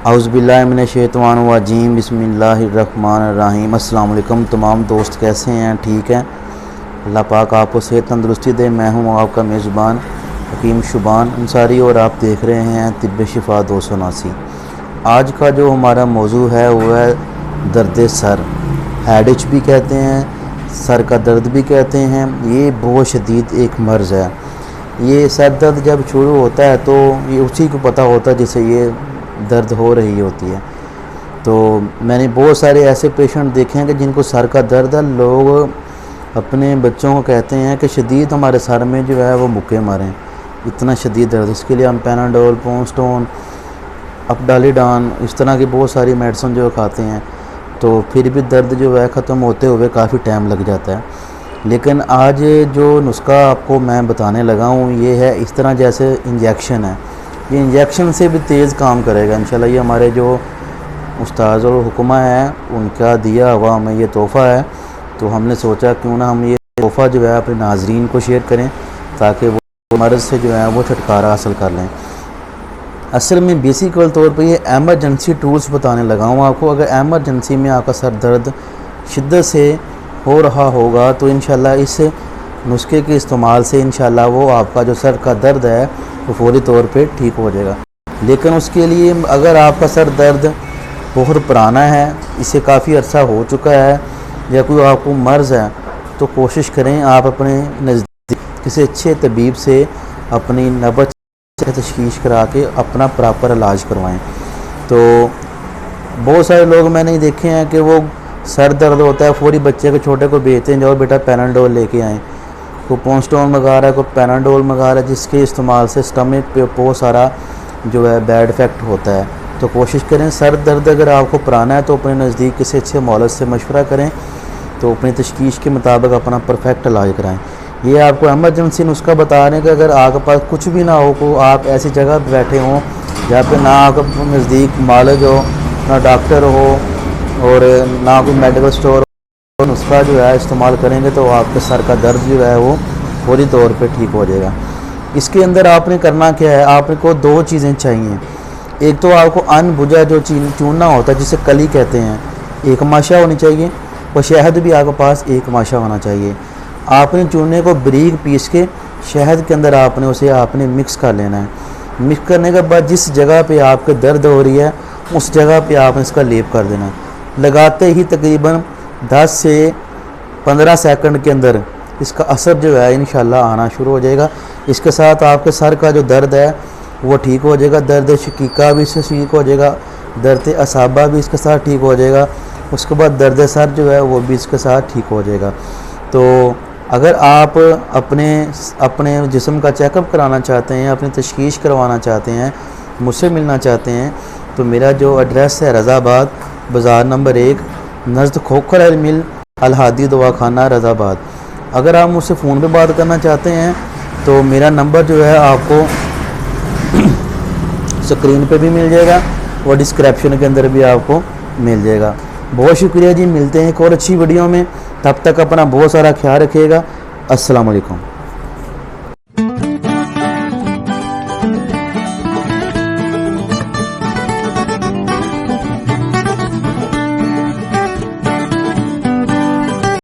औज़ुबिल्लाहिमिनश्शैतानिर्रजीम बिस्मिल्लाहिर्रहमानिर्रहीम। अस्सलाम वालेकुम तमाम दोस्त, कैसे हैं? ठीक हैं? अल्लाह पाक आपको सेहत तंदुरुस्ती दे। मैं हूं आपका मेज़बान हकीम शुबान अंसारी और आप देख रहे हैं तिब्बे शिफा 279। आज का जो हमारा मौजू है वो है दर्द सर। हेडेच भी कहते हैं, सर का दर्द भी कहते हैं। ये बहुत शदीद एक मर्ज़ है। ये सर दर्द जब शुरू होता है तो ये उसी को पता होता है जिसे ये दर्द हो रही होती है। तो मैंने बहुत सारे ऐसे पेशेंट देखे हैं कि जिनको सर का दर्द है। लोग अपने बच्चों को कहते हैं कि शदीद हमारे सर में जो है वो मुक्के मारें, इतना शदीद दर्द। इसके लिए हम पैनाडोल, पोस्टोन, अपडालिडान, इस तरह की बहुत सारी मेडिसिन जो खाते हैं, तो फिर भी दर्द जो है ख़त्म होते हुए काफ़ी टाइम लग जाता है। लेकिन आज जो नुस्खा आपको मैं बताने लगा हूँ ये है इस तरह जैसे इंजेक्शन है। ये इंजेक्शन से भी तेज़ काम करेगा इंशाल्लाह। ये हमारे जो उस्ताद और हुक्मा है उनका दिया हुआ हमें ये तोहफ़ा है, तो हमने सोचा क्यों ना हम ये तोहफ़ा जो है अपने नाजरीन को शेयर करें ताकि वो मर्ज़ से जो है वो छुटकारा हासिल कर लें। असल में बेसिकल तौर पर ये एमरजेंसी टूल्स बताने लगा हूँ आपको। अगर एमरजेंसी में आपका सर दर्द शिद्दत से हो रहा होगा तो इंशाल्लाह इस नुस्खे के इस्तेमाल से इंशाल्लाह वो आपका जो सर का दर्द है वो फौरी तौर पे ठीक हो जाएगा। लेकिन उसके लिए अगर आपका सर दर्द बहुत पुराना है, इसे काफ़ी अर्सा हो चुका है, या कोई आपको मर्ज़ है, तो कोशिश करें आप अपने नज़दीक किसी अच्छे तबीब से अपनी नब्ज़ से तशख़ीस करा के अपना प्रॉपर इलाज करवाएं। तो बहुत सारे लोग मैंने देखे हैं कि वो सर दर्द होता है फौरी बच्चे के छोटे को भेजते हैं, जाओ बेटा पैनाडोल लेके आएँ। को पोस्टोन मंगा रहा है, को पैनाडोल मंगा रहा है, जिसके इस्तेमाल से स्टमक पे बहुत सारा जो है बैड इफ़ेक्ट होता है। तो कोशिश करें सर दर्द अगर आपको पुराना है तो अपने नज़दीक किसी अच्छे मौलवी से मशवरा करें, तो अपनी तशख़ीस के मुताबिक अपना परफेक्ट इलाज कराएं। ये आपको एमरजेंसी नुस्खा बता रहे हैं कि अगर आपके पास कुछ भी ना हो, को आप ऐसी जगह पर बैठे हों जहाँ पर ना आपका नज़दीक मौलवी हो, ना डॉक्टर हो और ना कोई मेडिकल स्टोर, नुस्खा जो है इस्तेमाल करेंगे तो आपके सर का दर्द जो है वो फौरी तौर पे ठीक हो जाएगा। इसके अंदर आपने करना क्या है, आपको दो चीज़ें चाहिए। एक तो आपको अनबुझा जो चूना होता है जिसे कली कहते हैं, एक माशा होनी चाहिए, और शहद भी आपके पास एक माशा होना चाहिए। आपने चूने को बारीक पीस के शहद के अंदर आपने मिक्स कर लेना है। मिक्स करने के बाद जिस जगह पे आपके दर्द हो रही है उस जगह पे आपने इसका लेप कर देना है। लगाते ही तकरीबन 10 से 15 सेकंड के अंदर इसका असर जो है इंशाल्लाह आना शुरू हो जाएगा। इसके साथ आपके सर का जो दर्द है वो ठीक हो जाएगा। दर्द शकीका भी इससे ठीक हो जाएगा, दर्द असाबा भी इसके साथ ठीक हो जाएगा। उसके बाद दर्द सर जो है वो भी इसके साथ ठीक हो जाएगा। तो अगर आप अपने जिस्म का चेकअप कराना चाहते हैं, अपनी तशख़ीस करवाना चाहते हैं, मुझसे मिलना चाहते हैं, तो मेरा जो एड्रेस है रज़ाबाद बाज़ार नंबर 1 नज़द खोखर अल मिल अल हादी दवाखाना रज़ाबाद। अगर आप मुझसे फ़ोन पे बात करना चाहते हैं तो मेरा नंबर जो है आपको स्क्रीन पे भी मिल जाएगा और डिस्क्रिप्शन के अंदर भी आपको मिल जाएगा। बहुत शुक्रिया जी, मिलते हैं एक और अच्छी वीडियो में। तब तक अपना बहुत सारा ख्याल रखिएगा। अस्सलाम वालेकुम।